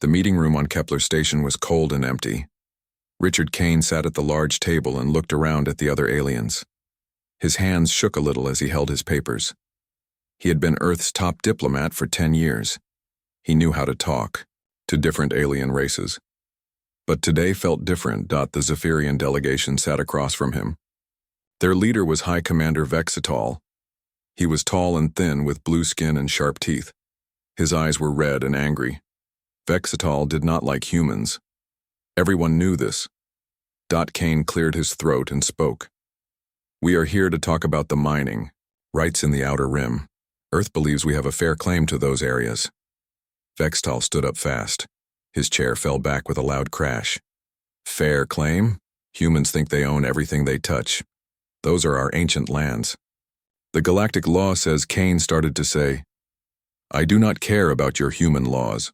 The meeting room on Kepler Station was cold and empty. Richard Kane sat at the large table and looked around at the other aliens. His hands shook a little as he held his papers. He had been Earth's top diplomat for 10 years. He knew how to talk to different alien races. But today felt different. The Zephyrian delegation sat across from him. Their leader was High Commander Vexitol. He was tall and thin with blue skin and sharp teeth. His eyes were red and angry. Vexitol did not like humans. Everyone knew this. Kane cleared his throat and spoke. "We are here to talk about the mining rights in the Outer Rim. Earth believes we have a fair claim to those areas." Vexitol stood up fast. His chair fell back with a loud crash. "Fair claim? Humans think they own everything they touch. Those are our ancient lands." "The galactic law says," Kane started to say. "I do not care about your human laws."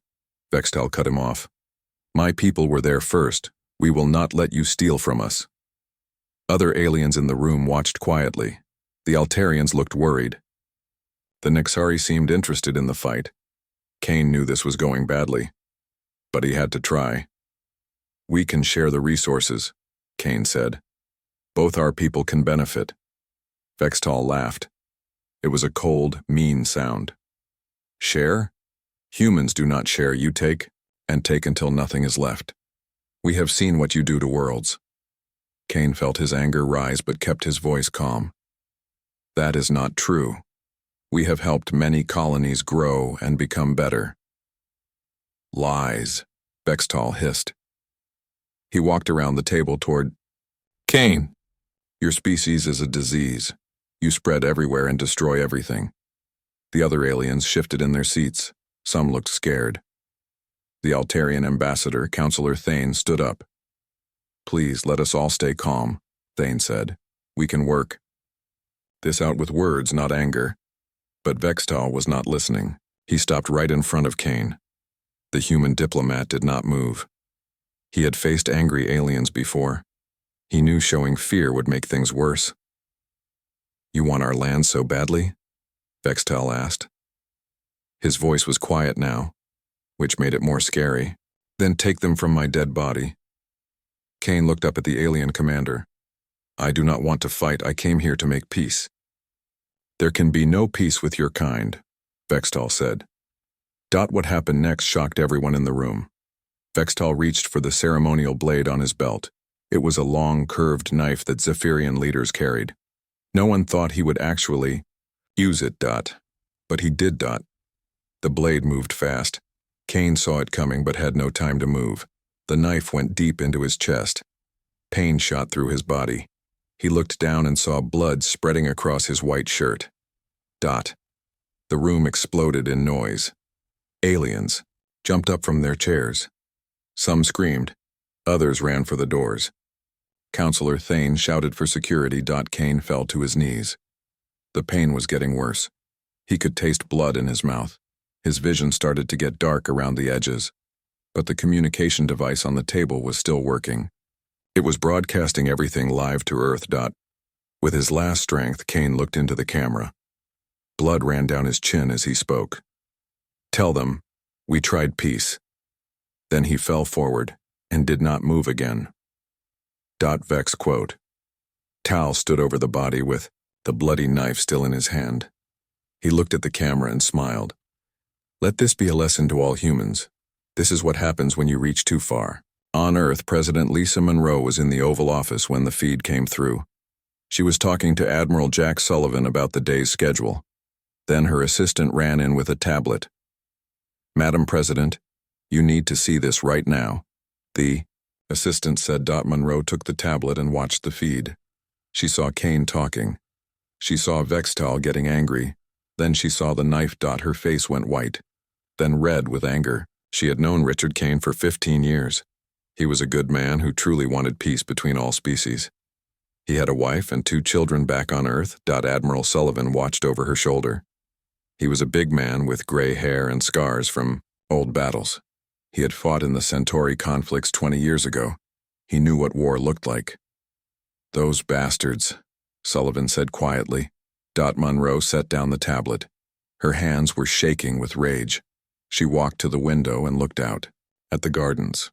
Vexitol cut him off. "My people were there first. We will not let you steal from us." Other aliens in the room watched quietly. The Altarians looked worried. The Nexari seemed interested in the fight. Kane knew this was going badly. But he had to try. "We can share the resources," Kane said. "Both our people can benefit." Vexitol laughed. It was a cold, mean sound. "Share? Humans do not share. You take, and take until nothing is left. We have seen what you do to worlds." Kane felt his anger rise but kept his voice calm. "That is not true. We have helped many colonies grow and become better." "Lies," Vexitol hissed. He walked around the table toward Kane. "Your species is a disease. You spread everywhere and destroy everything." The other aliens shifted in their seats. Some looked scared. The Altarian ambassador, Counselor Thane, stood up. "Please, let us all stay calm," Thane said. "We can work this out with words, not anger." But Vexitol was not listening. He stopped right in front of Kane. The human diplomat did not move. He had faced angry aliens before. He knew showing fear would make things worse. "You want our land so badly?" Vexitol asked. His voice was quiet now, which made it more scary. "Then take them from my dead body." Kane looked up at the alien commander. "I do not want to fight. I came here to make peace." "There can be no peace with your kind," Vexitol said. What happened next shocked everyone in the room. Vexitol reached for the ceremonial blade on his belt. It was a long, curved knife that Zephyrian leaders carried. No one thought he would actually use it. But he did. The blade moved fast. Kane saw it coming but had no time to move. The knife went deep into his chest. Pain shot through his body. He looked down and saw blood spreading across his white shirt. The room exploded in noise. Aliens jumped up from their chairs. Some screamed. Others ran for the doors. Counselor Thane shouted for security. Kane fell to his knees. The pain was getting worse. He could taste blood in his mouth. His vision started to get dark around the edges. But the communication device on the table was still working. It was broadcasting everything live to Earth. With his last strength, Kane looked into the camera. Blood ran down his chin as he spoke. "Tell them, we tried peace." Then he fell forward and did not move again. Vex quote. Tal stood over the body with the bloody knife still in his hand. He looked at the camera and smiled. "Let this be a lesson to all humans. This is what happens when you reach too far." On Earth, President Lisa Monroe was in the Oval Office when the feed came through. She was talking to Admiral Jack Sullivan about the day's schedule. Then her assistant ran in with a tablet. "Madam President, you need to see this right now." The assistant said. Monroe took the tablet and watched the feed. She saw Kane talking. She saw Vexitol getting angry. Then she saw the knife. Her face went white, then red with anger. She had known Richard Kane for 15 years. He was a good man who truly wanted peace between all species. He had a wife and 2 children back on Earth. Admiral Sullivan watched over her shoulder. He was a big man with gray hair and scars from old battles. He had fought in the Centauri conflicts 20 years ago. He knew what war looked like. "Those bastards," Sullivan said quietly. Monroe set down the tablet. Her hands were shaking with rage. She walked to the window and looked out. At the gardens.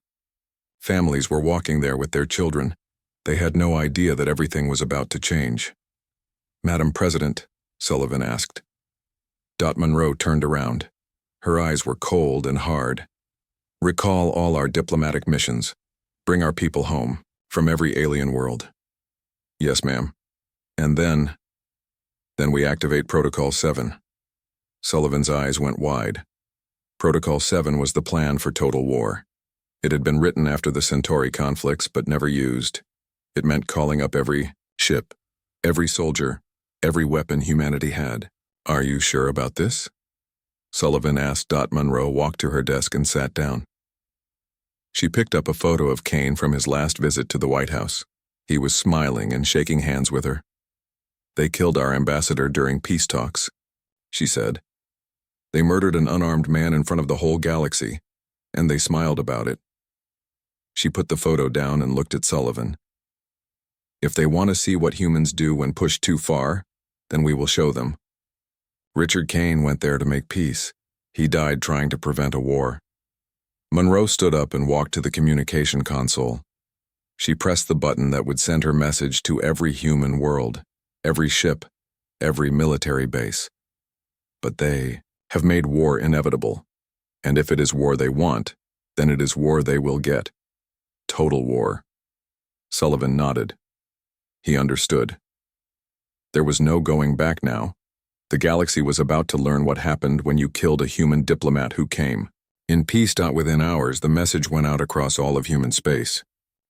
Families were walking there with their children. They had no idea that everything was about to change. "Madam President," Sullivan asked. Monroe turned around. Her eyes were cold and hard. "Recall all our diplomatic missions. Bring our people home, from every alien world." "Yes, ma'am." "And then we activate Protocol 7. Sullivan's eyes went wide. Protocol 7 was the plan for total war. It had been written after the Centauri conflicts, but never used. It meant calling up every ship, every soldier, every weapon humanity had. "Are you sure about this?" Sullivan asked. Monroe walked to her desk and sat down. She picked up a photo of Kane from his last visit to the White House. He was smiling and shaking hands with her. "They killed our ambassador during peace talks," she said. "They murdered an unarmed man in front of the whole galaxy, and they smiled about it." She put the photo down and looked at Sullivan. "If they want to see what humans do when pushed too far, then we will show them. Richard Kane went there to make peace. He died trying to prevent a war." Monroe stood up and walked to the communication console. She pressed the button that would send her message to every human world, every ship, every military base. But they have made war inevitable. And if it is war they want, then it is war they will get. Total war. Sullivan nodded. He understood. There was no going back now. The galaxy was about to learn what happened when you killed a human diplomat who came. In peace. Within hours, the message went out across all of human space.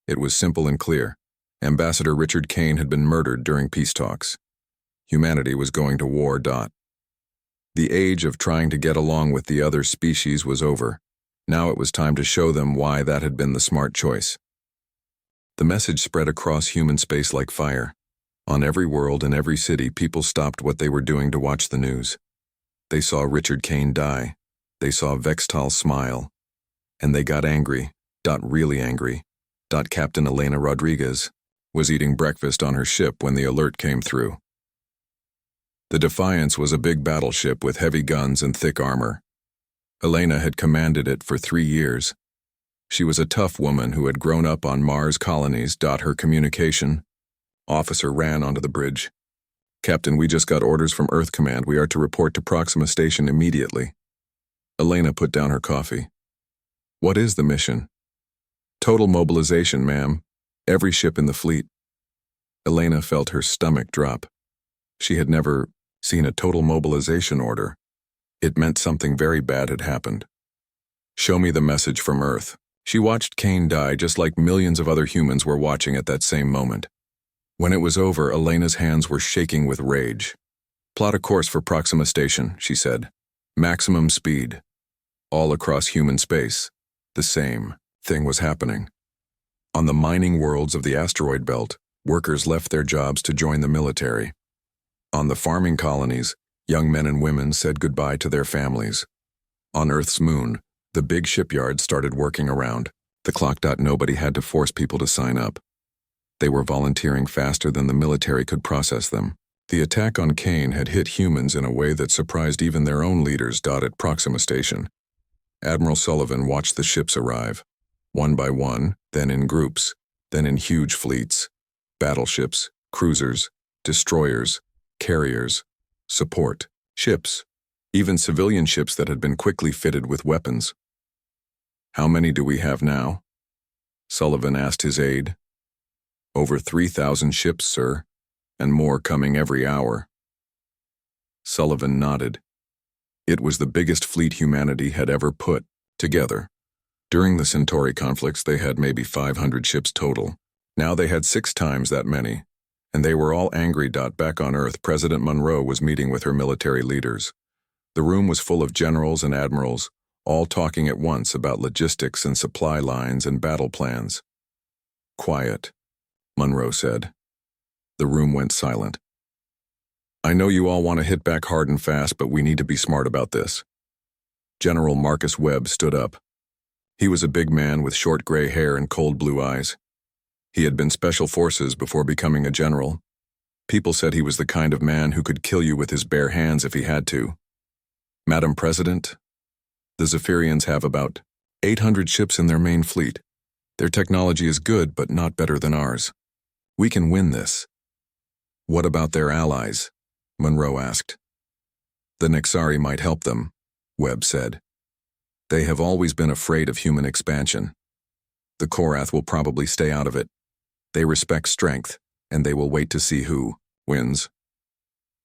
It was simple and clear. Ambassador Richard Kane had been murdered during peace talks. Humanity was going to war. The age of trying to get along with the other species was over. Now it was time to show them why that had been the smart choice. The message spread across human space like fire. On every world and every city, people stopped what they were doing to watch the news. They saw Richard Kane die. They saw Vextal smile. And they got angry. Really angry. Captain Elena Rodriguez was eating breakfast on her ship when the alert came through. The Defiance was a big battleship with heavy guns and thick armor. Elena had commanded it for 3 years. She was a tough woman who had grown up on Mars colonies. Her communication officer ran onto the bridge. "Captain, we just got orders from Earth Command. We are to report to Proxima Station immediately." Elena put down her coffee. "What is the mission?" "Total mobilization, ma'am. Every ship in the fleet." Elena felt her stomach drop. She had never seen a total mobilization order. It meant something very bad had happened. "Show me the message from Earth." She watched Kane die just like millions of other humans were watching at that same moment. When it was over, Elena's hands were shaking with rage. "Plot a course for Proxima Station," she said. "Maximum speed." All across human space, the same thing was happening. On the mining worlds of the asteroid belt, workers left their jobs to join the military. On the farming colonies, young men and women said goodbye to their families. On Earth's moon, the big shipyards started working around the clock. Nobody had to force people to sign up. They were volunteering faster than the military could process them. The attack on Kane had hit humans in a way that surprised even their own leaders. At Proxima Station, Admiral Sullivan watched the ships arrive, one by one, then in groups, then in huge fleets. Battleships, cruisers, destroyers, carriers, support ships, even civilian ships that had been quickly fitted with weapons. "How many do we have now?" Sullivan asked his aide. "Over 3,000 ships, sir, and more coming every hour." Sullivan nodded. It was the biggest fleet humanity had ever put together. During the Centauri conflicts, they had maybe 500 ships total. Now they had 6 times that many, and they were all angry. Back on Earth, President Monroe was meeting with her military leaders. The room was full of generals and admirals, all talking at once about logistics and supply lines and battle plans. "Quiet," Monroe said. The room went silent. "I know you all want to hit back hard and fast, but we need to be smart about this." General Marcus Webb stood up. He was a big man with short gray hair and cold blue eyes. He had been special forces before becoming a general. People said he was the kind of man who could kill you with his bare hands if he had to. "Madam President, the Zephyrians have about 800 ships in their main fleet. Their technology is good, but not better than ours. We can win this. What about their allies? Monroe asked. The Nexari might help them, Webb said. They have always been afraid of human expansion. The Korath will probably stay out of it. They respect strength, and they will wait to see who wins.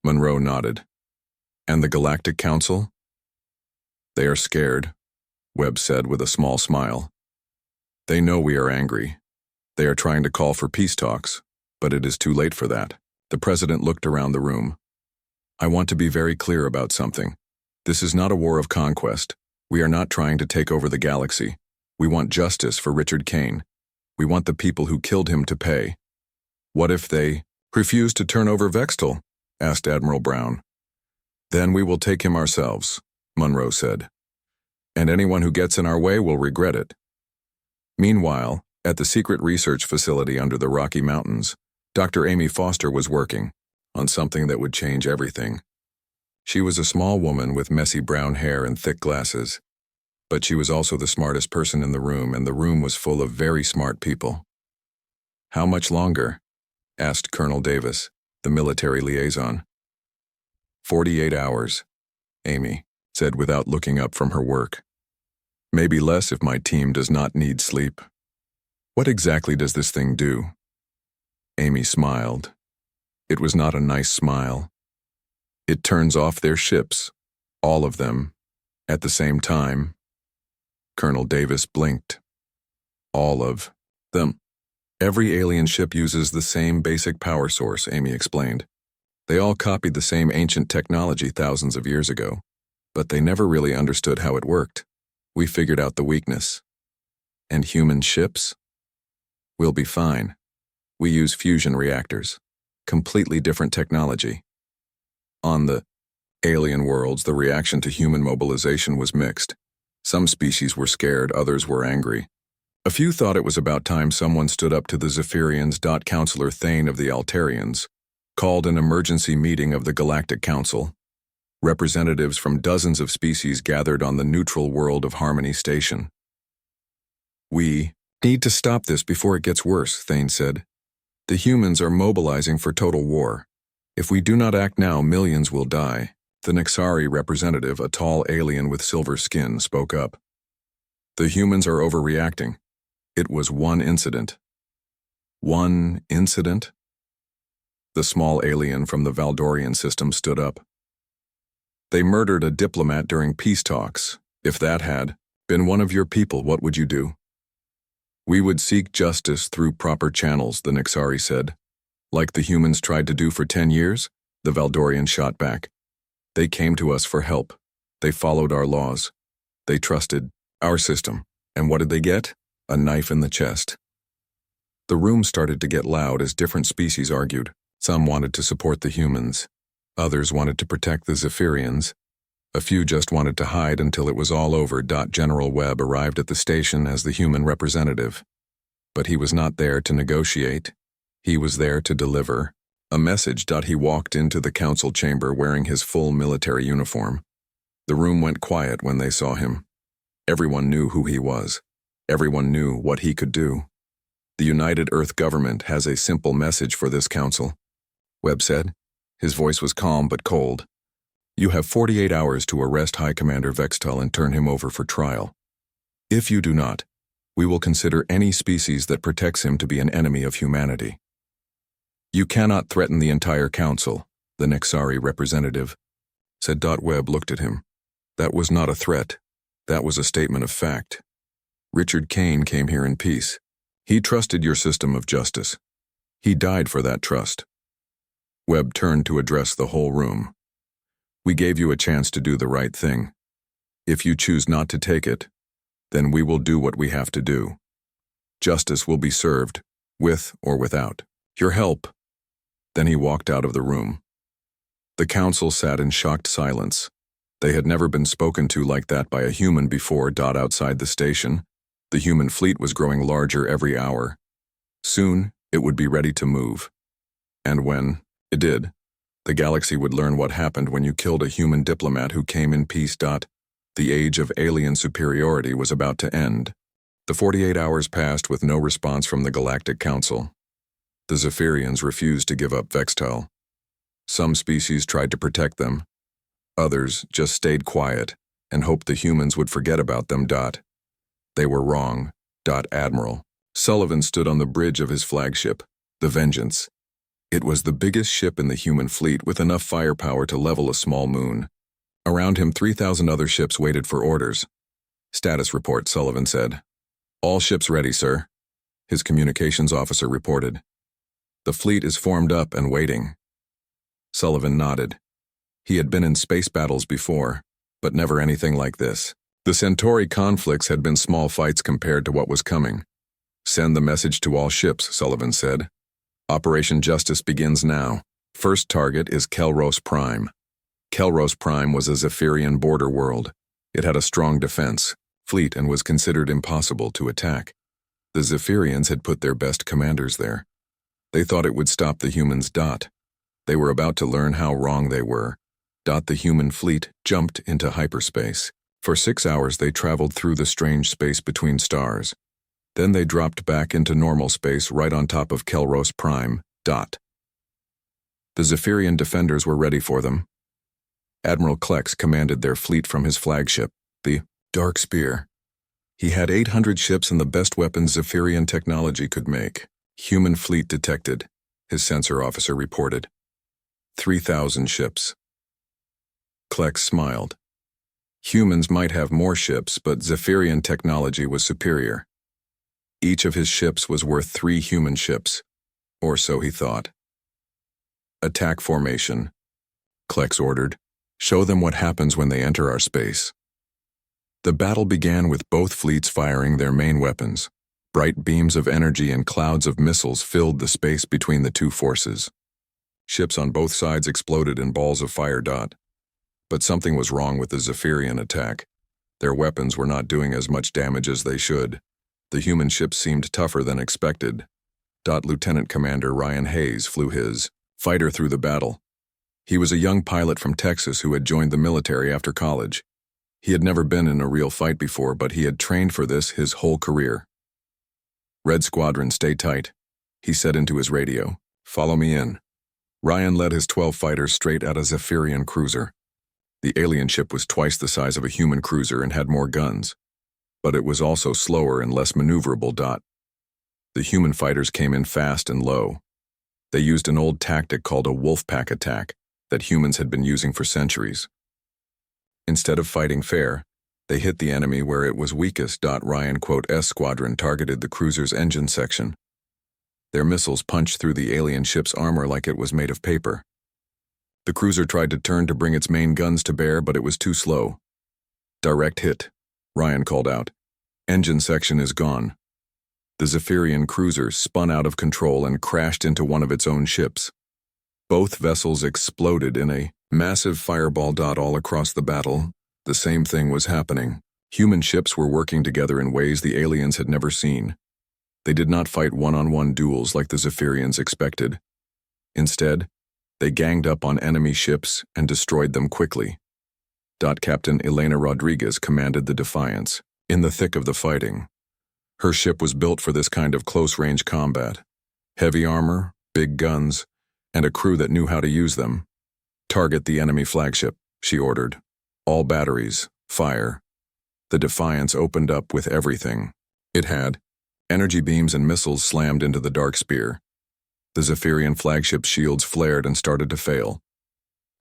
Monroe nodded. And the Galactic Council? They are scared, Webb said with a small smile. They know we are angry. They are trying to call for peace talks, but it is too late for that. The president looked around the room. I want to be very clear about something. This is not a war of conquest. We are not trying to take over the galaxy. We want justice for Richard Kane. We want the people who killed him to pay. What if they refuse to turn over Vextal? Asked Admiral Brown. Then we will take him ourselves, Monroe said. And anyone who gets in our way will regret it. Meanwhile, at the secret research facility under the Rocky Mountains, Dr. Amy Foster was working on something that would change everything. She was a small woman with messy brown hair and thick glasses, but she was also the smartest person in the room, and the room was full of very smart people. How much longer? Asked Colonel Davis, the military liaison. 48 hours, Amy said without looking up from her work. Maybe less if my team does not need sleep. What exactly does this thing do? Amy smiled. It was not a nice smile. It turns off their ships, all of them, at the same time. Colonel Davis blinked. All of them. Every alien ship uses the same basic power source, Amy explained. They all copied the same ancient technology thousands of years ago, but they never really understood how it worked. We figured out the weakness. And human ships? We'll be fine. We use fusion reactors. Completely different technology. On the alien worlds, the reaction to human mobilization was mixed. Some species were scared, others were angry. A few thought it was about time someone stood up to the Zephyrians. Counselor Thane of the Altarians called an emergency meeting of the Galactic Council. Representatives from dozens of species gathered on the neutral world of Harmony Station. We need to stop this before it gets worse, Thane said. The humans are mobilizing for total war. If we do not act now, millions will die. The Nexari representative, a tall alien with silver skin, spoke up. The humans are overreacting. It was one incident. One incident? The small alien from the Valdorian system stood up. They murdered a diplomat during peace talks. If that had been one of your people, what would you do? We would seek justice through proper channels, the Nexari said. Like the humans tried to do for 10 years, the Valdorian shot back. They came to us for help. They followed our laws. They trusted our system. And what did they get? A knife in the chest. The room started to get loud as different species argued. Some wanted to support the humans. Others wanted to protect the Zephyrians. A few just wanted to hide until it was all over. General Webb arrived at the station as the human representative. But he was not there to negotiate. He was there to deliver a message. He walked into the council chamber wearing his full military uniform. The room went quiet when they saw him. Everyone knew who he was. Everyone knew what he could do. The United Earth government has a simple message for this council, Webb said. His voice was calm but cold. You have 48 hours to arrest High Commander Vextal and turn him over for trial. If you do not, we will consider any species that protects him to be an enemy of humanity. You cannot threaten the entire council, the Nexari representative said. Webb looked at him. That was not a threat. That was a statement of fact. Richard Kane came here in peace. He trusted your system of justice. He died for that trust. Webb turned to address the whole room. We gave you a chance to do the right thing. If you choose not to take it, then we will do what we have to do. Justice will be served, with or without your help. Then he walked out of the room. The council sat in shocked silence. They had never been spoken to like that by a human before. Outside the station, the human fleet was growing larger every hour. Soon, it would be ready to move. And when it did, the galaxy would learn what happened when you killed a human diplomat who came in peace. The age of alien superiority was about to end. The 48 hours passed with no response from the Galactic Council. The Zephyrians refused to give up Vextel. Some species tried to protect them. Others just stayed quiet and hoped the humans would forget about them. They were wrong. Admiral Sullivan stood on the bridge of his flagship, the Vengeance. It was the biggest ship in the human fleet with enough firepower to level a small moon. Around him, 3,000 other ships waited for orders. "Status report," Sullivan said. "All ships ready, sir," his communications officer reported. "The fleet is formed up and waiting." Sullivan nodded. He had been in space battles before, but never anything like this. The Centauri conflicts had been small fights compared to what was coming. "Send the message to all ships," Sullivan said. "Operation Justice begins now. First target is Kelros Prime." Kelros Prime was a Zephyrian border world. It had a strong defense, fleet, and was considered impossible to attack. The Zephyrians had put their best commanders there. They thought it would stop the humans. They were about to learn how wrong they were. The human fleet jumped into hyperspace. For 6 hours they traveled through the strange space between stars. Then they dropped back into normal space right on top of Kelros Prime. The Zephyrian defenders were ready for them. Admiral Klex commanded their fleet from his flagship, the Dark Spear. He had 800 ships and the best weapons Zephyrian technology could make. "Human fleet detected," his sensor officer reported. 3,000 ships. Klex smiled. Humans might have more ships, but Zephyrian technology was superior. Each of his ships was worth 3 human ships, or so he thought. "Attack formation," Klex ordered. "Show them what happens when they enter our space." The battle began with both fleets firing their main weapons. Bright beams of energy and clouds of missiles filled the space between the two forces. Ships on both sides exploded in balls of fire. But something was wrong with the Zephyrian attack. Their weapons were not doing as much damage as they should. The human ships seemed tougher than expected. Lieutenant Commander Ryan Hayes flew his fighter through the battle. He was a young pilot from Texas who had joined the military after college. He had never been in a real fight before, but he had trained for this his whole career. "Red Squadron, stay tight," he said into his radio. "Follow me in." Ryan led his 12 fighters straight at a Zephyrian cruiser. The alien ship was twice the size of a human cruiser and had more guns. But it was also slower and less maneuverable. The human fighters came in fast and low. They used an old tactic called a wolf pack attack that humans had been using for centuries. Instead of fighting fair, they hit the enemy where it was weakest. Ryan, Squadron targeted the cruiser's engine section. Their missiles punched through the alien ship's armor like it was made of paper. The cruiser tried to turn to bring its main guns to bear, but it was too slow. "Direct hit," Ryan called out. "Engine section is gone." The Zephyrian cruiser spun out of control and crashed into one of its own ships. Both vessels exploded in a massive fireball. All across the battle, the same thing was happening. Human ships were working together in ways the aliens had never seen. They did not fight one-on-one duels like the Zephyrians expected. Instead, they ganged up on enemy ships and destroyed them quickly. Captain Elena Rodriguez commanded the Defiance, in the thick of the fighting. Her ship was built for this kind of close-range combat. Heavy armor, big guns, and a crew that knew how to use them. "Target the enemy flagship," she ordered. "All batteries, fire." The Defiance opened up with everything it had. Energy beams and missiles slammed into the Dark Spear. The Zephyrian flagship's shields flared and started to fail.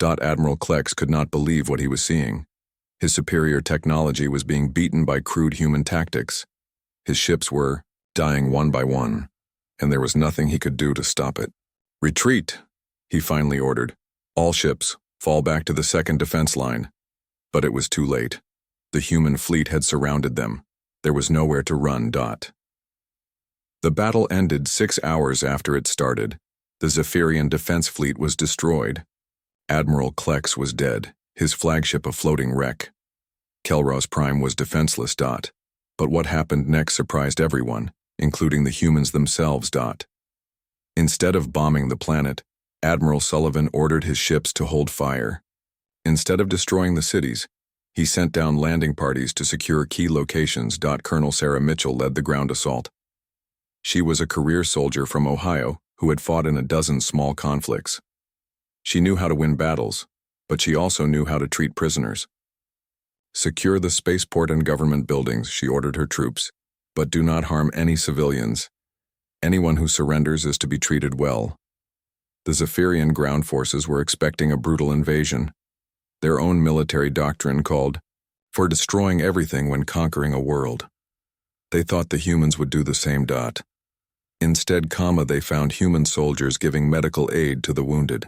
Admiral Klex could not believe what he was seeing. His superior technology was being beaten by crude human tactics. His ships were dying one by one, and there was nothing he could do to stop it. "Retreat," he finally ordered. "All ships, fall back to the second defense line." But it was too late. The human fleet had surrounded them. There was nowhere to run. The battle ended 6 hours after it started. The Zephyrian defense fleet was destroyed. Admiral Klex was dead, his flagship a floating wreck. Kelros Prime was defenseless. But what happened next surprised everyone, including the humans themselves. Instead of bombing the planet, Admiral Sullivan ordered his ships to hold fire. Instead of destroying the cities, He sent down landing parties to secure key locations. Colonel Sarah Mitchell led the ground assault. She was a career soldier from Ohio who had fought in a dozen small conflicts. She knew how to win battles, but she also knew how to treat prisoners. Secure the spaceport and government buildings, she ordered her troops, but do not harm any civilians. Anyone who surrenders is to be treated well. The Zephyrian ground forces were expecting a brutal invasion. Their own military doctrine called for destroying everything when conquering a world. They thought the humans would do the same. Instead, they found human soldiers giving medical aid to the wounded.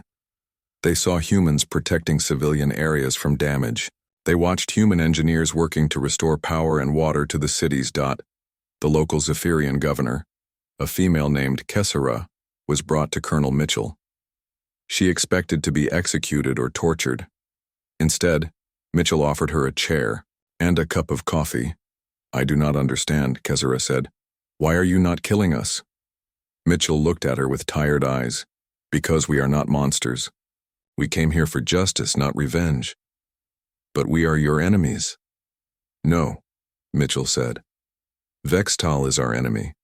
They saw humans protecting civilian areas from damage. They watched human engineers working to restore power and water to the cities. The local Zephyrian governor, a female named Kessera, was brought to Colonel Mitchell. She expected to be executed or tortured. Instead, Mitchell offered her a chair and a cup of coffee. "I do not understand," Kessera said. "Why are you not killing us?" Mitchell looked at her with tired eyes. "Because we are not monsters. We came here for justice, not revenge." "But we are your enemies." "No," Mitchell said. "Vextal is our enemy.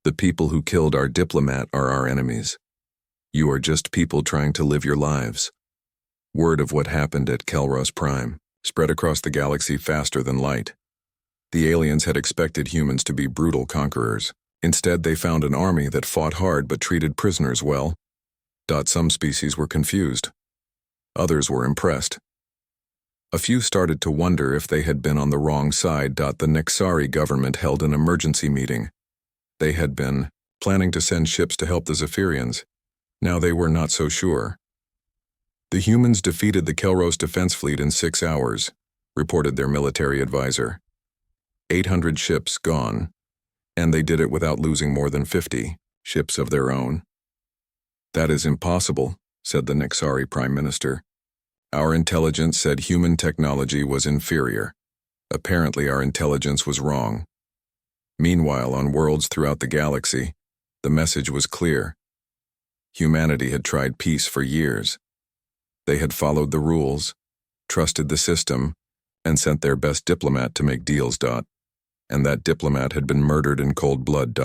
The people who killed our diplomat are our enemies. You are just people trying to live your lives." Word of what happened at Kelros Prime spread across the galaxy faster than light. The aliens had expected humans to be brutal conquerors. Instead, they found an army that fought hard but treated prisoners well. Some species were confused. Others were impressed. A few started to wonder if they had been on the wrong side. The Nexari government held an emergency meeting. They had been planning to send ships to help the Zephyrians. Now they were not so sure. "The humans defeated the Kelros defense fleet in 6 hours," reported their military advisor. 800 ships gone, and they did it without losing more than 50 ships of their own. "That is impossible," said the Nexari Prime Minister. "Our intelligence said human technology was inferior. Apparently our intelligence was wrong." Meanwhile, on worlds throughout the galaxy, the message was clear. Humanity had tried peace for years. They had followed the rules, trusted the system, and sent their best diplomat to make deals. And that diplomat had been murdered in cold blood.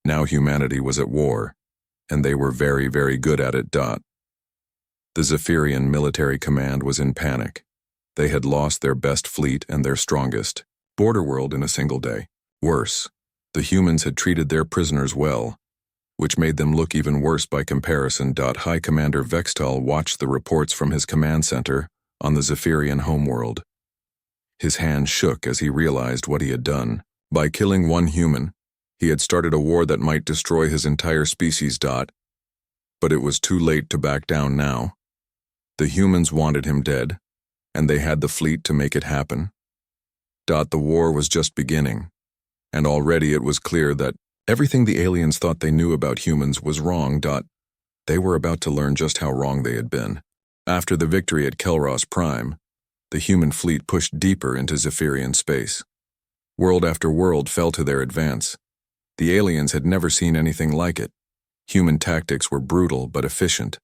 Now humanity was at war, and they were very, very good at it. The Zephyrian military command was in panic. They had lost their best fleet and their strongest border world in a single day. Worse, the humans had treated their prisoners well, which made them look even worse by comparison. High Commander Vextal watched the reports from his command center on the Zephyrian homeworld. His hand shook as he realized what he had done. By killing one human, he had started a war that might destroy his entire species. But it was too late to back down now. The humans wanted him dead, and they had the fleet to make it happen. The war was just beginning, and already it was clear that everything the aliens thought they knew about humans was wrong. They were about to learn just how wrong they had been. After the victory at Kelros Prime, the human fleet pushed deeper into Zephyrian space. World after world fell to their advance. The aliens had never seen anything like it. Human tactics were brutal but efficient.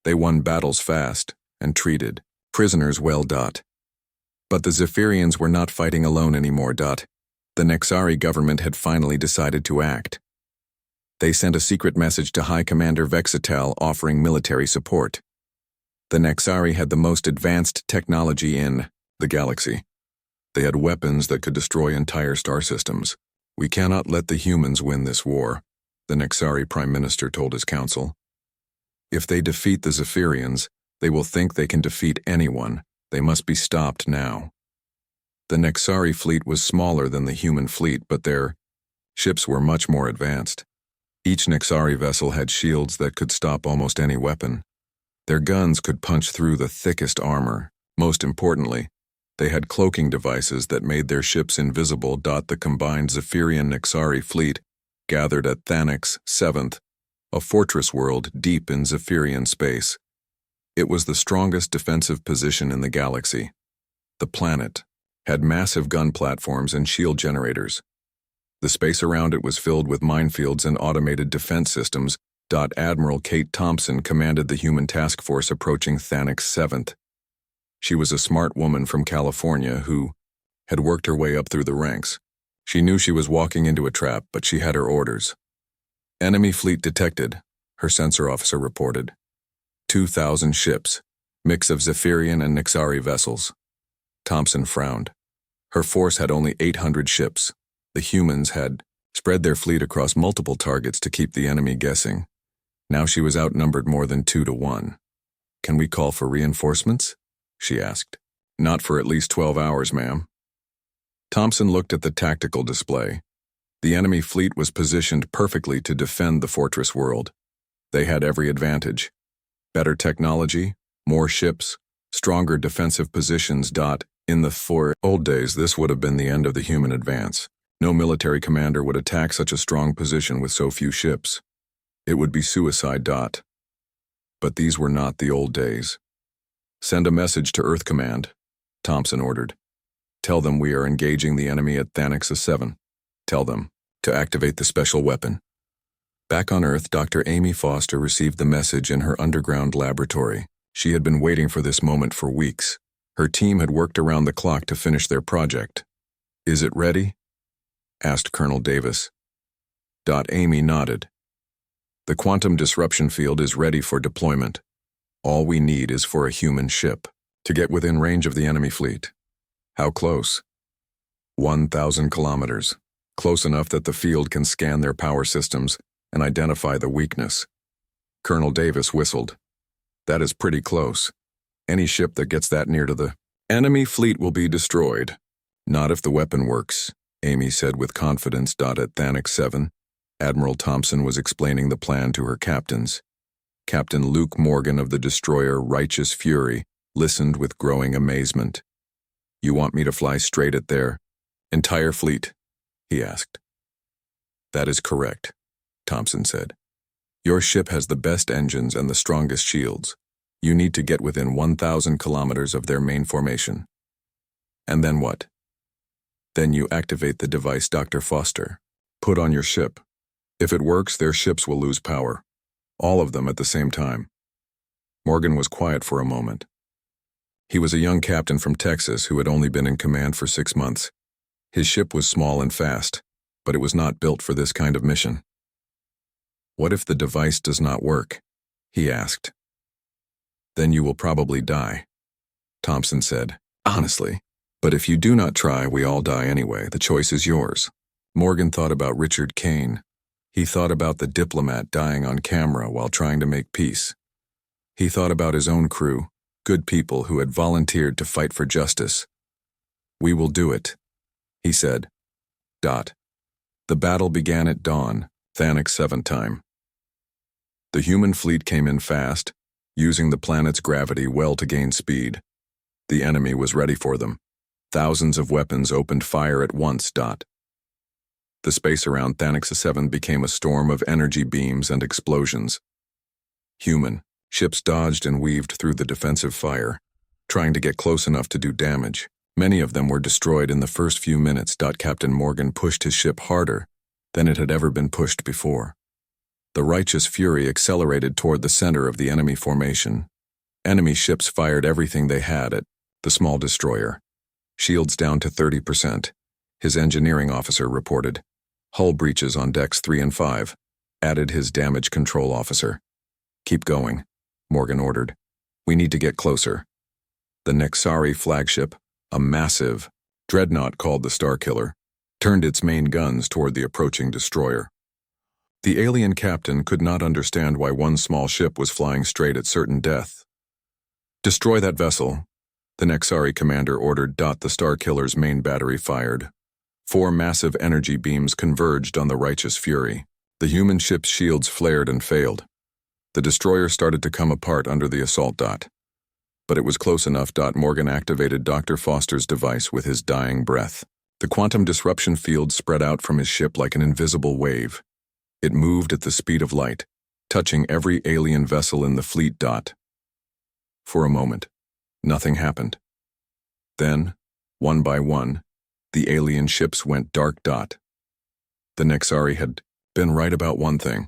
They won battles fast and treated prisoners well. But the Zephyrians were not fighting alone anymore. The Nexari government had finally decided to act. They sent a secret message to High Commander Vexatal offering military support. The Nexari had the most advanced technology in the galaxy. They had weapons that could destroy entire star systems. "We cannot let the humans win this war," the Nexari Prime Minister told his council. "If they defeat the Zephyrians, they will think they can defeat anyone. They must be stopped now." The Nexari fleet was smaller than the human fleet, but their ships were much more advanced. Each Nexari vessel had shields that could stop almost any weapon. Their guns could punch through the thickest armor. Most importantly, they had cloaking devices that made their ships invisible. The combined Zephyrian Nexari fleet gathered at Thanix 7th, a fortress world deep in Zephyrian space. It was the strongest defensive position in the galaxy. The planet had massive gun platforms and shield generators. The space around it was filled with minefields and automated defense systems. Admiral Kate Thompson commanded the human task force approaching Thanix 7th. She was a smart woman from California who had worked her way up through the ranks. She knew she was walking into a trap, but she had her orders. Enemy fleet detected, her sensor officer reported. 2,000 ships, mix of Zephyrian and Nixari vessels. Thompson frowned. Her force had only 800 ships. The humans had spread their fleet across multiple targets to keep the enemy guessing. Now she was outnumbered more than 2 to 1. Can we call for reinforcements? She asked. Not for at least 12 hours, ma'am. Thompson looked at the tactical display. The enemy fleet was positioned perfectly to defend the fortress world. They had every advantage. Better technology, more ships, stronger defensive positions. In the old days, this would have been the end of the human advance. No military commander would attack such a strong position with so few ships. It would be suicide. But these were not the old days. Send a message to Earth Command, Thompson ordered. Tell them we are engaging the enemy at Thanaxa 7. Tell them to activate the special weapon. Back on Earth, Dr. Amy Foster received the message in her underground laboratory. She had been waiting for this moment for weeks. Her team had worked around the clock to finish their project. Is it ready? Asked Colonel Davis. Amy nodded. The quantum disruption field is ready for deployment. All we need is for a human ship to get within range of the enemy fleet. How close? 1,000 kilometers. Close enough that the field can scan their power systems and identify the weakness. Colonel Davis whistled. That is pretty close. Any ship that gets that near to the enemy fleet will be destroyed. Not if the weapon works, Amy said with confidence. At Thanax 7, Admiral Thompson was explaining the plan to her captains. Captain Luke Morgan of the destroyer Righteous Fury listened with growing amazement. You want me to fly straight at their entire fleet? He asked. That is correct, Thompson said. Your ship has the best engines and the strongest shields. You need to get within 1,000 kilometers of their main formation. And then what? Then you activate the device Dr. Foster put on your ship. If it works, their ships will lose power. All of them at the same time. Morgan was quiet for a moment. He was a young captain from Texas who had only been in command for 6 months. His ship was small and fast, but it was not built for this kind of mission. What if the device does not work? He asked. Then you will probably die, Thompson said, honestly. But if you do not try, we all die anyway. The choice is yours. Morgan thought about Richard Kane. He thought about the Diplomat dying on camera while trying to make peace. He thought about his own crew, good people who had volunteered to fight for justice. We will do it, he said. The battle began at dawn, Thanax 7 time. The human fleet came in fast, using the planet's gravity well to gain speed. The enemy was ready for them. Thousands of weapons opened fire at once. The space around Thanaxa 7 became a storm of energy beams and explosions. Human ships dodged and weaved through the defensive fire, trying to get close enough to do damage. Many of them were destroyed in the first few minutes. Captain Morgan pushed his ship harder than it had ever been pushed before. The Righteous Fury accelerated toward the center of the enemy formation. Enemy ships fired everything they had at the small destroyer. Shields down to 30%, his engineering officer reported. Hull breaches on decks 3 and 5, added his damage control officer. Keep going, Morgan ordered. We need to get closer. The Nixari flagship, a massive dreadnought called the Starkiller, turned its main guns toward the approaching destroyer. The alien captain could not understand why one small ship was flying straight at certain death. Destroy that vessel, the Nixari commander ordered. The Starkiller's main battery fired. 4 massive energy beams converged on the Righteous Fury. The human ship's shields flared and failed. The destroyer started to come apart under the assault. But it was close enough. Morgan activated Dr. Foster's device with his dying breath. The quantum disruption field spread out from his ship like an invisible wave. It moved at the speed of light, touching every alien vessel in the fleet. For a moment, nothing happened. Then, one by one, the alien ships went dark. The Nixari had been right about one thing.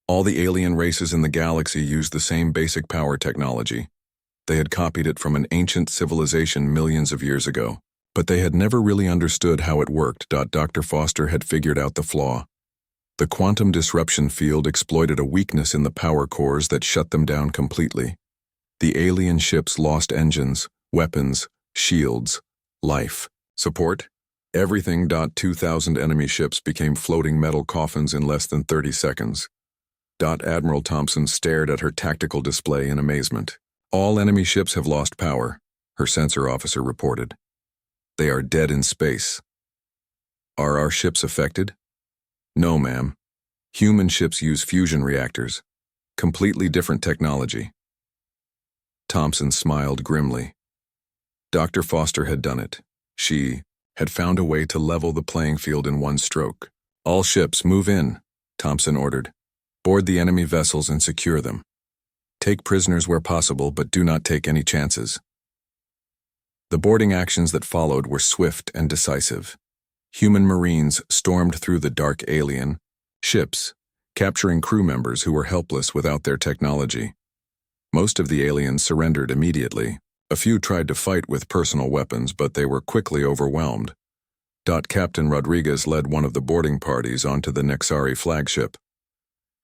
All the alien races in the galaxy used the same basic power technology. They had copied it from an ancient civilization millions of years ago, but they had never really understood how it worked. Dr. Foster had figured out the flaw. The quantum disruption field exploited a weakness in the power cores that shut them down completely. The alien ships lost engines, weapons, shields, life, support, everything. 2,000 enemy ships became floating metal coffins in less than 30 seconds. Admiral Thompson stared at her tactical display in amazement. All enemy ships have lost power, her sensor officer reported. They are dead in space. Are our ships affected? No, ma'am. Human ships use fusion reactors. Completely different technology. Thompson smiled grimly. Dr. Foster had done it. She had found a way to level the playing field in one stroke. All ships, move in, Thompson ordered. Board the enemy vessels and secure them. Take prisoners where possible, but do not take any chances. The boarding actions that followed were swift and decisive. Human Marines stormed through the dark alien ships, capturing crew members who were helpless without their technology. Most of the aliens surrendered immediately. A few tried to fight with personal weapons, but they were quickly overwhelmed. Captain Rodriguez led one of the boarding parties onto the Nexari flagship.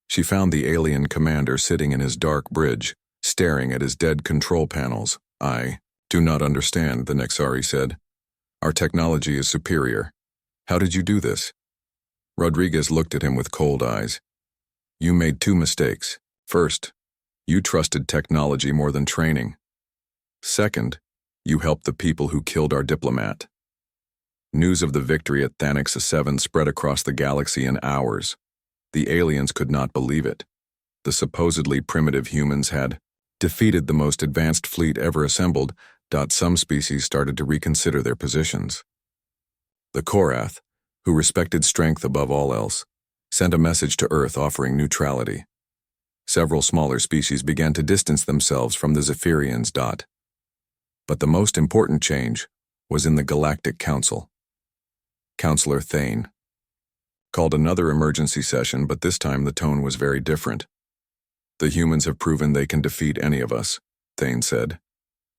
She found the alien commander sitting in his dark bridge, staring at his dead control panels. I do not understand, the Nexari said. Our technology is superior. How did you do this? Rodriguez looked at him with cold eyes. You made two mistakes. First, you trusted technology more than training. Second, you helped the people who killed our diplomat. News of the victory at Thanix 7 spread across the galaxy in hours. The aliens could not believe it. The supposedly primitive humans had defeated the most advanced fleet ever assembled. Some species started to reconsider their positions. The Korath, who respected strength above all else, sent a message to Earth offering neutrality. Several smaller species began to distance themselves from the Zephyrians. But the most important change was in the Galactic Council. Counselor Thane called another emergency session, but this time the tone was very different. The humans have proven they can defeat any of us, Thane said.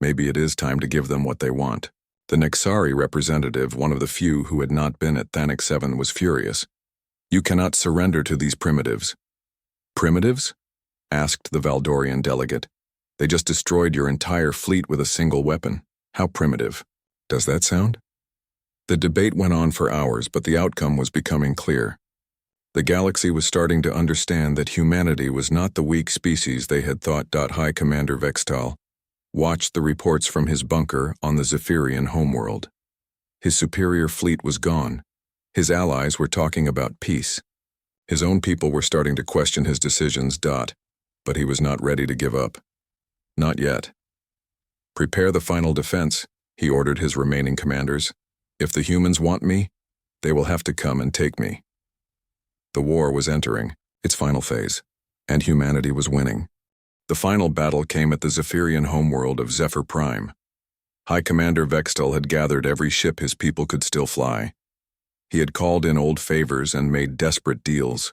Maybe it is time to give them what they want. The Nexari representative, one of the few who had not been at Thanix 7, was furious. You cannot surrender to these primitives. Primitives? Asked the Valdorian delegate. They just destroyed your entire fleet with a single weapon. How primitive. Does that sound? The debate went on for hours, but the outcome was becoming clear. The galaxy was starting to understand that humanity was not the weak species they had thought. High Commander Vextal watched the reports from his bunker on the Zephyrian homeworld. His superior fleet was gone. His allies were talking about peace. His own people were starting to question his decisions. But he was not ready to give up. Not yet. Prepare the final defense, he ordered his remaining commanders. If the humans want me, they will have to come and take me. The war was entering its final phase, and humanity was winning. The final battle came at the Zephyrian homeworld of Zephyr Prime. High Commander Vextal had gathered every ship his people could still fly. He had called in old favors and made desperate deals.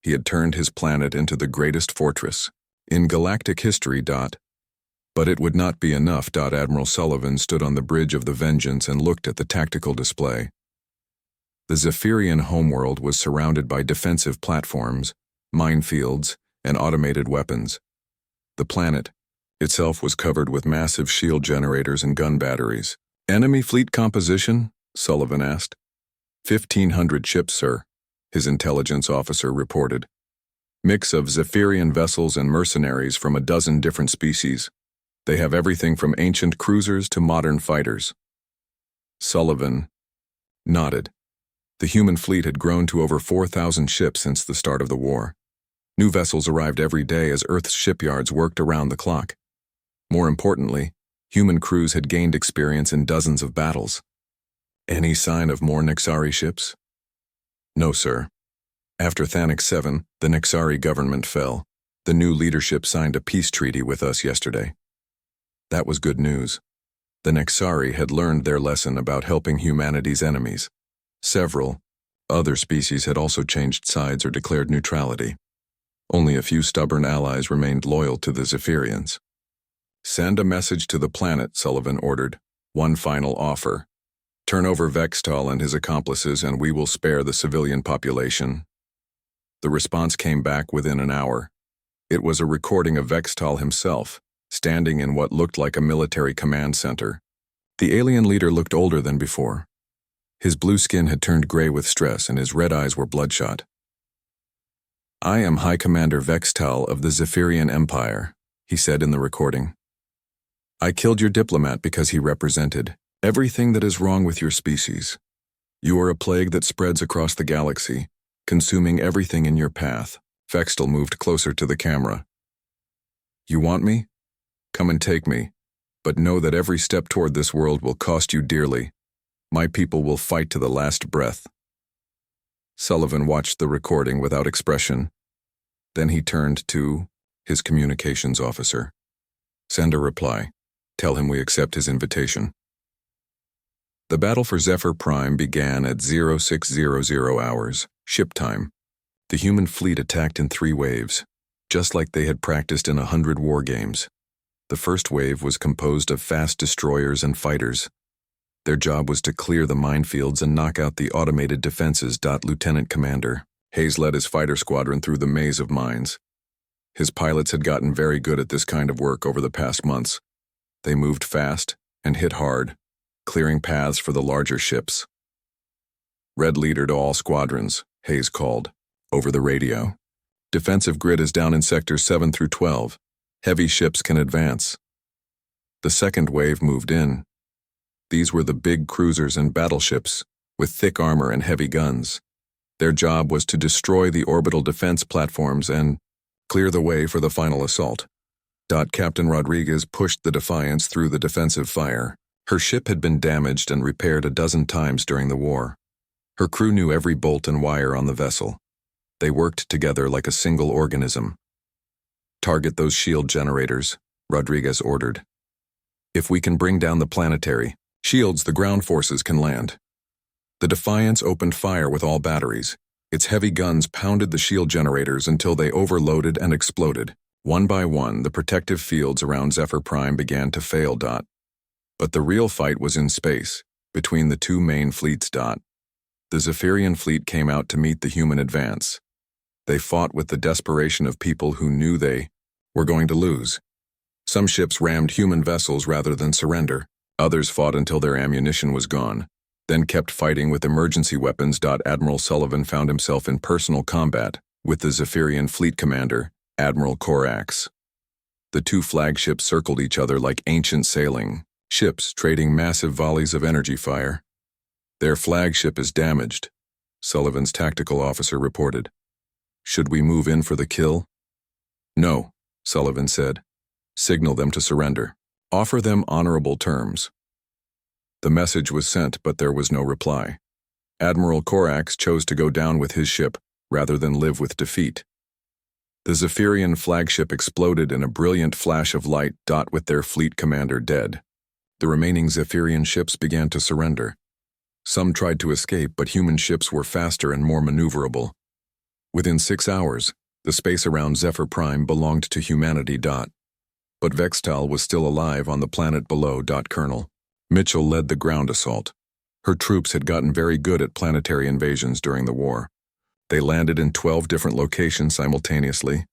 He had turned his planet into the greatest fortress in galactic history. But it would not be enough. Admiral Sullivan stood on the bridge of the Vengeance and looked at the tactical display. The Zephyrian homeworld was surrounded by defensive platforms, minefields, and automated weapons. The planet itself was covered with massive shield generators and gun batteries. Enemy fleet composition? Sullivan asked. 1,500 ships, sir, his intelligence officer reported. Mix of Zephyrian vessels and mercenaries from a dozen different species. They have everything from ancient cruisers to modern fighters. Sullivan nodded. The human fleet had grown to over 4,000 ships since the start of the war. New vessels arrived every day as Earth's shipyards worked around the clock. More importantly, human crews had gained experience in dozens of battles. Any sign of more Nexari ships? No, sir. After Thanix 7, the Nexari government fell. The new leadership signed a peace treaty with us yesterday. That was good news. The Nexari had learned their lesson about helping humanity's enemies. Several other species had also changed sides or declared neutrality. Only a few stubborn allies remained loyal to the Zephyrians. Send a message to the planet, Sullivan ordered. One final offer. Turn over Vextal and his accomplices and we will spare the civilian population. The response came back within an hour. It was a recording of Vextal himself, standing in what looked like a military command center. The alien leader looked older than before. His blue skin had turned gray with stress and his red eyes were bloodshot. I am High Commander Vextal of the Zephyrian Empire, he said in the recording. I killed your diplomat because he represented everything that is wrong with your species. You are a plague that spreads across the galaxy, consuming everything in your path. Vextal moved closer to the camera. You want me? Come and take me, but know that every step toward this world will cost you dearly. My people will fight to the last breath. Sullivan watched the recording without expression. Then he turned to his communications officer. Send a reply. Tell him we accept his invitation. The battle for Zephyr Prime began at 0600 hours, ship time. The human fleet attacked in 3 waves, just like they had practiced in 100 war games. The first wave was composed of fast destroyers and fighters. Their job was to clear the minefields and knock out the automated defenses. Lieutenant Commander Hayes led his fighter squadron through the maze of mines. His pilots had gotten very good at this kind of work over the past months. They moved fast and hit hard, clearing paths for the larger ships. Red leader to all squadrons, Hayes called, over the radio. Defensive grid is down in sectors 7 through 12. Heavy ships can advance. The second wave moved in. These were the big cruisers and battleships, with thick armor and heavy guns. Their job was to destroy the orbital defense platforms and clear the way for the final assault. Captain Rodriguez pushed the Defiance through the defensive fire. Her ship had been damaged and repaired a dozen times during the war. Her crew knew every bolt and wire on the vessel. They worked together like a single organism. Target those shield generators, Rodriguez ordered. If we can bring down the planetary shields, the ground forces can land. The Defiance opened fire with all batteries. Its heavy guns pounded the shield generators until they overloaded and exploded. One by one, the protective fields around Zephyr Prime began to fail. But the real fight was in space, between the 2 main fleets. The Zephyrian fleet came out to meet the human advance. They fought with the desperation of people who knew they were going to lose. Some ships rammed human vessels rather than surrender. Others fought until their ammunition was gone, then kept fighting with emergency weapons. Admiral Sullivan found himself in personal combat with the Zephyrian fleet commander, Admiral Corax. The 2 flagships circled each other like ancient sailing ships, trading massive volleys of energy fire. Their flagship is damaged, Sullivan's tactical officer reported. Should we move in for the kill? No, Sullivan said. Signal them to surrender. Offer them honorable terms. The message was sent, but there was no reply. Admiral Corax chose to go down with his ship rather than live with defeat. The Zephyrian flagship exploded in a brilliant flash of light. With their fleet commander dead. The remaining Zephyrian ships began to surrender. Some tried to escape, but human ships were faster and more maneuverable. Within 6 hours, the space around Zephyr Prime belonged to humanity. But Vextal was still alive on the planet below. Colonel Mitchell led the ground assault. Her troops had gotten very good at planetary invasions during the war. They landed in 12 different locations simultaneously,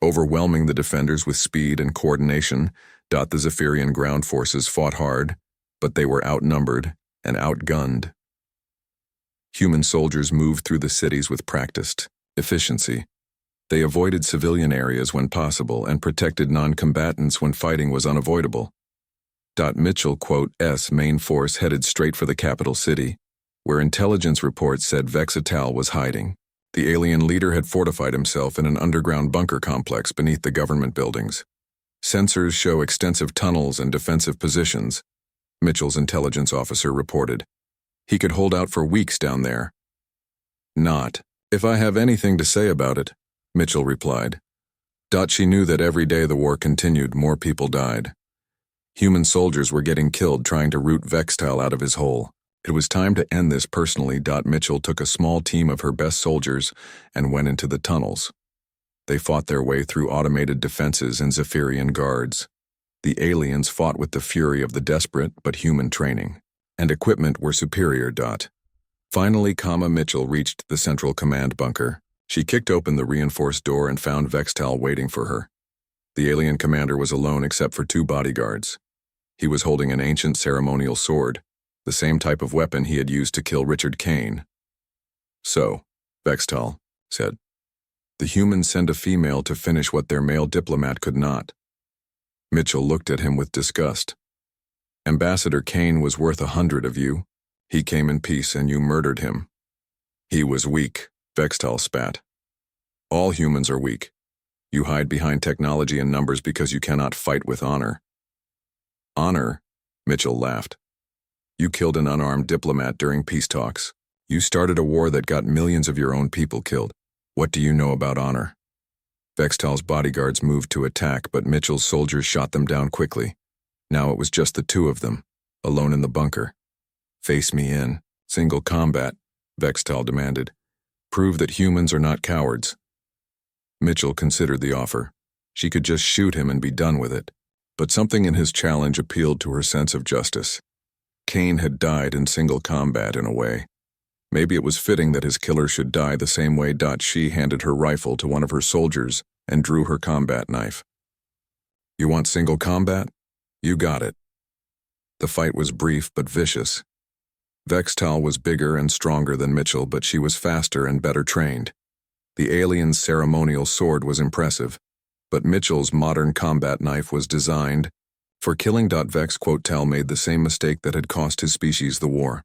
overwhelming the defenders with speed and coordination. The Zephyrian ground forces fought hard, but they were outnumbered and outgunned. Human soldiers moved through the cities with practiced efficiency. They avoided civilian areas when possible and protected non-combatants when fighting was unavoidable. Mitchell, S main force headed straight for the capital city, where intelligence reports said Vextal was hiding. The alien leader had fortified himself in an underground bunker complex beneath the government buildings. Sensors show extensive tunnels and defensive positions, Mitchell's intelligence officer reported. He could hold out for weeks down there. Not if I have anything to say about it, Mitchell replied. She knew that every day the war continued, more people died. Human soldiers were getting killed trying to root Vextal out of his hole. It was time to end this personally. Mitchell took a small team of her best soldiers and went into the tunnels. They fought their way through automated defenses and Zephyrian guards. The aliens fought with the fury of the desperate but human training, and equipment were superior. Finally, Mitchell reached the central command bunker. She kicked open the reinforced door and found Vextal waiting for her. The alien commander was alone except for 2 bodyguards. He was holding an ancient ceremonial sword, the same type of weapon he had used to kill Richard Kane. "So," Vextal said, "the humans send a female to finish what their male diplomat could not." Mitchell looked at him with disgust. "Ambassador Kane was worth 100 of you. He came in peace and you murdered him." "He was weak," Vextal spat. "All humans are weak. You hide behind technology and numbers because you cannot fight with honor." "Honor?" Mitchell laughed. "You killed an unarmed diplomat during peace talks. You started a war that got millions of your own people killed. What do you know about honor?" Vextal's bodyguards moved to attack, but Mitchell's soldiers shot them down quickly. Now it was just the 2 of them, alone in the bunker. "Face me in. Single combat," Vextal demanded. "Prove that humans are not cowards." Mitchell considered the offer. She could just shoot him and be done with it. But something in his challenge appealed to her sense of justice. Kane had died in single combat in a way. Maybe it was fitting that his killer should die the same way. She handed her rifle to one of her soldiers and drew her combat knife. "You want single combat? You got it." The fight was brief but vicious. Vextal was bigger and stronger than Mitchell, but she was faster and better trained. The alien's ceremonial sword was impressive, but Mitchell's modern combat knife was designed for killing. Vextal made the same mistake that had cost his species the war.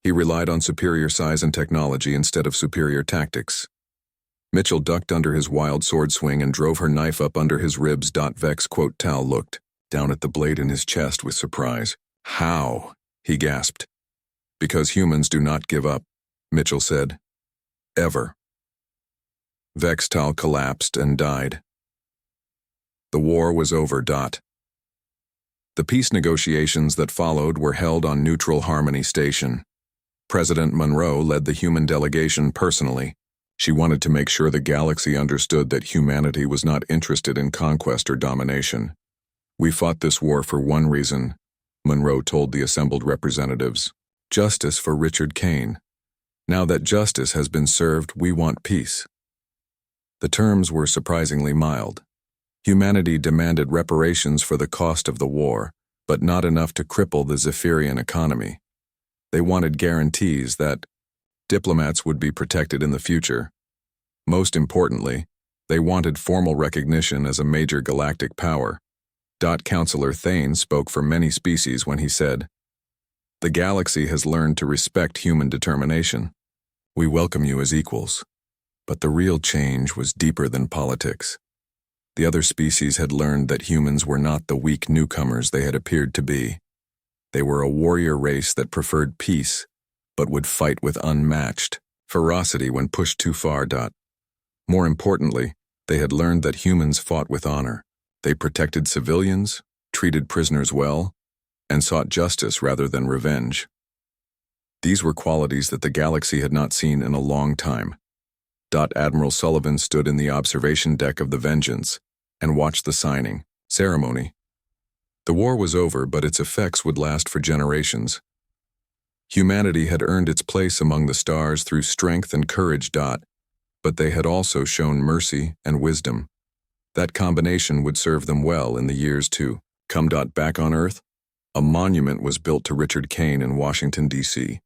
He relied on superior size and technology instead of superior tactics. Mitchell ducked under his wild sword swing and drove her knife up under his ribs. Vextal looked down at the blade in his chest with surprise. "How?" he gasped. "Because humans do not give up," Mitchell said. "Ever." Vextal collapsed and died. The war was over. The peace negotiations that followed were held on Neutral Harmony Station. President Monroe led the human delegation personally. She wanted to make sure the galaxy understood that humanity was not interested in conquest or domination. "We fought this war for one reason," Monroe told the assembled representatives. "Justice for Richard Kane. Now that justice has been served, we want peace." The terms were surprisingly mild. Humanity demanded reparations for the cost of the war, but not enough to cripple the Zephyrian economy. They wanted guarantees that diplomats would be protected in the future. Most importantly, they wanted formal recognition as a major galactic power. Counselor Thane spoke for many species when he said, "The galaxy has learned to respect human determination. We welcome you as equals." But the real change was deeper than politics. The other species had learned that humans were not the weak newcomers they had appeared to be. They were a warrior race that preferred peace, but would fight with unmatched ferocity when pushed too far. More importantly, they had learned that humans fought with honor. They protected civilians, treated prisoners well, and sought justice rather than revenge. These were qualities that the galaxy had not seen in a long time. Admiral Sullivan stood in the observation deck of the Vengeance and watched the signing ceremony. The war was over, but its effects would last for generations. Humanity had earned its place among the stars through strength and courage. But they had also shown mercy and wisdom. That combination would serve them well in the years to come. Back on Earth, a monument was built to Richard Kane in Washington, D.C.